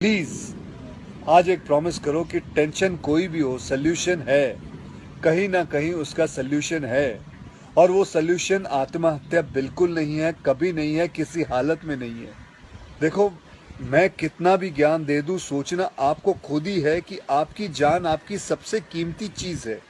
Please आज एक promise करो कि टेंशन कोई भी हो, सोल्यूशन है, कहीं ना कहीं उसका सोल्यूशन है। और वो सोल्यूशन आत्महत्या बिल्कुल नहीं है, कभी नहीं है, किसी हालत में नहीं है। देखो, मैं कितना भी ज्ञान दे दूं, सोचना आपको खुद ही है कि आपकी जान आपकी सबसे कीमती चीज है।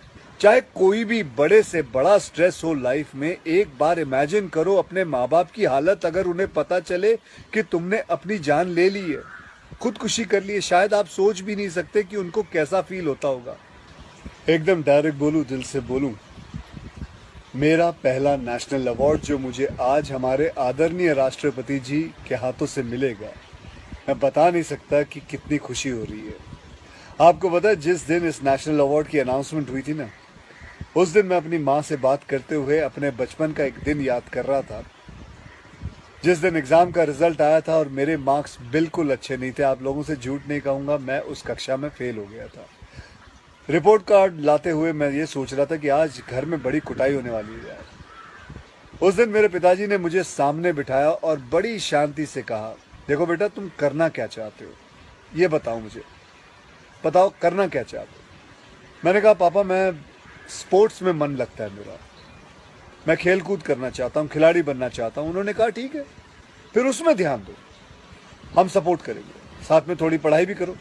चाहे कोई भी बड़े से बड़ा स्ट्रेस हो लाइफ में, एक बार इमेजिन करो अपने माँ बाप की हालत अगर उन्हें पता चले कि तुमने अपनी जान ले ली है, खुदकुशी कर ली है। शायद आप सोच भी नहीं सकते कि उनको कैसा फील होता होगा। एकदम डायरेक्ट बोलूं, दिल से बोलूं, मेरा पहला नेशनल अवार्ड जो मुझे आज हमारे आदरणीय राष्ट्रपति जी के हाथों से मिलेगा, मैं बता नहीं सकता कि कितनी खुशी हो रही है। आपको पता है, जिस दिन इस नेशनल अवार्ड की अनाउंसमेंट हुई थी ना, उस दिन मैं अपनी माँ से बात करते हुए अपने बचपन का एक दिन याद कर रहा था, जिस दिन एग्जाम का रिजल्ट आया था और मेरे मार्क्स बिल्कुल अच्छे नहीं थे। आप लोगों से झूठ नहीं कहूंगा, मैं उस कक्षा में फेल हो गया था। रिपोर्ट कार्ड लाते हुए मैं ये सोच रहा था कि आज घर में बड़ी कुटाई होने वाली है यार। उस दिन मेरे पिताजी ने मुझे सामने बिठाया और बड़ी शांति से कहा, देखो बेटा, तुम करना क्या चाहते हो, ये बताओ मुझे, बताओ करना क्या चाहते हो। मैंने कहा, पापा, मैं स्पोर्ट्स में मन लगता है मेरा, मैं खेल कूद करना चाहता हूँ, खिलाड़ी बनना चाहता हूँ। उन्होंने कहा, ठीक है, फिर उसमें ध्यान दो, हम सपोर्ट करेंगे, साथ में थोड़ी पढ़ाई भी करो।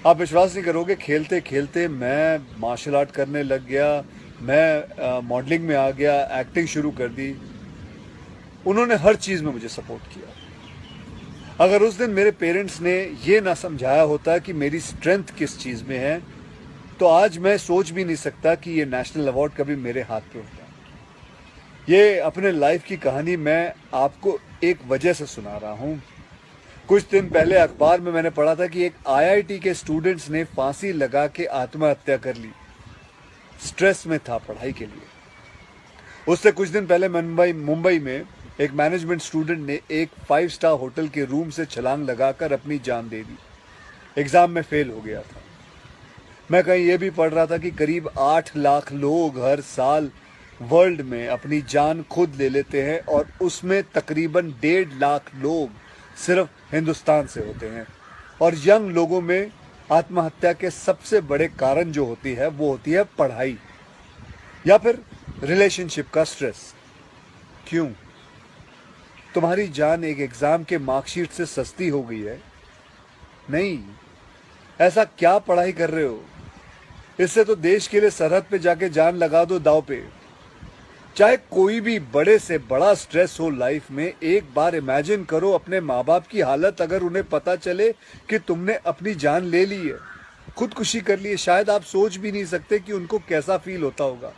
आप विश्वास नहीं करोगे, खेलते खेलते मैं मार्शल आर्ट करने लग गया, मैं मॉडलिंग में आ गया, एक्टिंग शुरू कर दी। उन्होंने हर चीज़ में मुझे सपोर्ट किया। अगर उस दिन मेरे पेरेंट्स ने ये ना समझाया होता कि मेरी स्ट्रेंथ किस चीज़ में है, तो आज मैं सोच भी नहीं सकता कि ये नेशनल अवार्ड कभी मेरे हाथ पे होता। ये अपने लाइफ की कहानी मैं आपको एक वजह से सुना रहा हूँ। कुछ दिन पहले अखबार में मैंने पढ़ा था कि एक आईआईटी के स्टूडेंट्स ने फांसी लगा के आत्महत्या कर ली। स्ट्रेस में था पढ़ाई के लिए। उससे कुछ दिन पहले मुंबई में एक मैनेजमेंट स्टूडेंट ने एक 5 स्टार होटल के रूम से छलांग लगाकर अपनी जान दे दी। एग्जाम में फेल हो गया था। मैं कहीं ये भी पढ़ रहा था कि करीब 8 लाख लोग हर साल वर्ल्ड में अपनी जान खुद ले लेते हैं और उसमें तकरीबन 1.5 लाख लोग सिर्फ हिंदुस्तान से होते हैं। और यंग लोगों में आत्महत्या के सबसे बड़े कारण जो होती है वो होती है पढ़ाई या फिर रिलेशनशिप का स्ट्रेस। क्यों? तुम्हारी जान एक एग्जाम के मार्कशीट से सस्ती हो गई है? नहीं। ऐसा क्या पढ़ाई कर रहे हो? इससे तो देश के लिए सरहद पे जाके जान लगा दो दांव पे। चाहे कोई भी बड़े से बड़ा स्ट्रेस हो लाइफ में, एक बार इमेजिन करो अपने माँ बाप की हालत अगर उन्हें पता चले कि तुमने अपनी जान ले ली है, खुदकुशी कर ली है। शायद आप सोच भी नहीं सकते कि उनको कैसा फील होता होगा।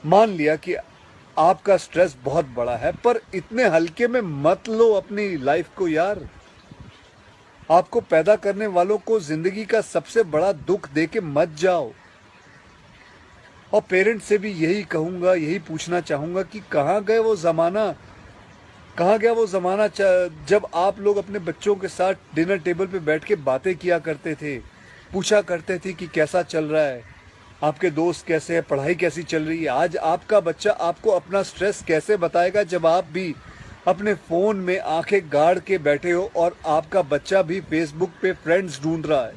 मान लिया कि आपका स्ट्रेस बहुत बड़ा है, पर इतने हल्के में मत लो अपनी लाइफ को यार। आपको पैदा करने वालों को जिंदगी का सबसे बड़ा दुख दे के मत जाओ। और पेरेंट्स से भी यही कहूंगा, यही पूछना चाहूंगा कि कहाँ गए वो जमाना, कहाँ गया वो जमाना जब आप लोग अपने बच्चों के साथ डिनर टेबल पे बैठ के बातें किया करते थे, पूछा करते थे कि कैसा चल रहा है, आपके दोस्त कैसे हैं, पढ़ाई कैसी चल रही है। आज आपका बच्चा आपको अपना स्ट्रेस कैसे बताएगा जब आप भी अपने फोन में आंखें गाड़ के बैठे हो और आपका बच्चा भी फेसबुक पे फ्रेंड्स ढूंढ रहा है।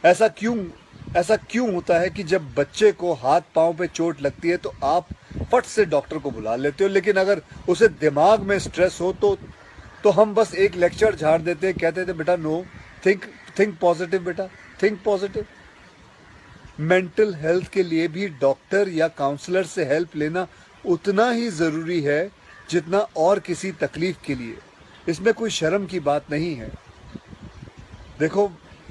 ऐसा क्यों होता है कि जब बच्चे को हाथ पांव पे चोट लगती है तो आप फट से डॉक्टर को बुला लेते हो, लेकिन अगर उसे दिमाग में स्ट्रेस हो तो हम बस एक लेक्चर झाड़ देते हैं, कहते थे बेटा नो, थिंक पॉजिटिव बेटा, थिंक पॉजिटिव। मेंटल हेल्थ के लिए भी डॉक्टर या काउंसलर से हेल्प लेना उतना ही जरूरी है जितना और किसी तकलीफ के लिए। इसमें कोई शर्म की बात नहीं है। देखो,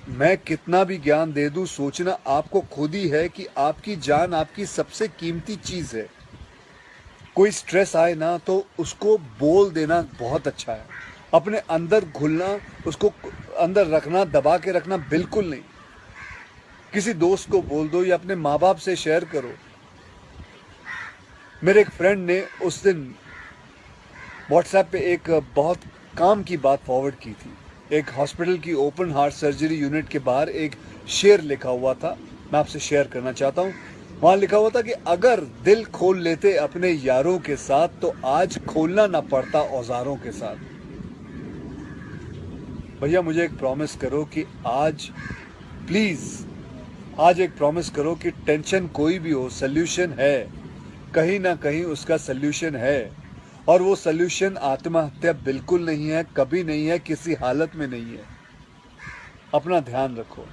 मैं कितना भी ज्ञान दे दूं, सोचना आपको खुद ही है कि आपकी जान आपकी सबसे कीमती चीज है। कोई स्ट्रेस आए ना तो उसको बोल देना बहुत अच्छा है। अपने अंदर घुलना, उसको अंदर रखना, दबा के रखना बिल्कुल नहीं। किसी दोस्त को बोल दो या अपने माँ बाप से शेयर करो। मेरे एक फ्रेंड ने उस दिन व्हाट्सएप पे एक बहुत काम की बात फॉरवर्ड की थी। एक हॉस्पिटल की ओपन हार्ट सर्जरी यूनिट के बाहर एक शेर लिखा हुआ था, मैं आपसे शेयर करना चाहता हूँ। वहां लिखा हुआ था कि अगर दिल खोल लेते अपने यारों के साथ तो आज खोलना ना पड़ता औजारों के साथ। भैया मुझे एक प्रॉमिस करो कि आज प्लीज़ आज एक प्रॉमिस करो कि टेंशन कोई भी हो, सल्यूशन है, कहीं ना कहीं उसका सल्यूशन है, और वो सल्यूशन आत्महत्या बिल्कुल नहीं है, कभी नहीं है, किसी हालत में नहीं है। अपना ध्यान रखो।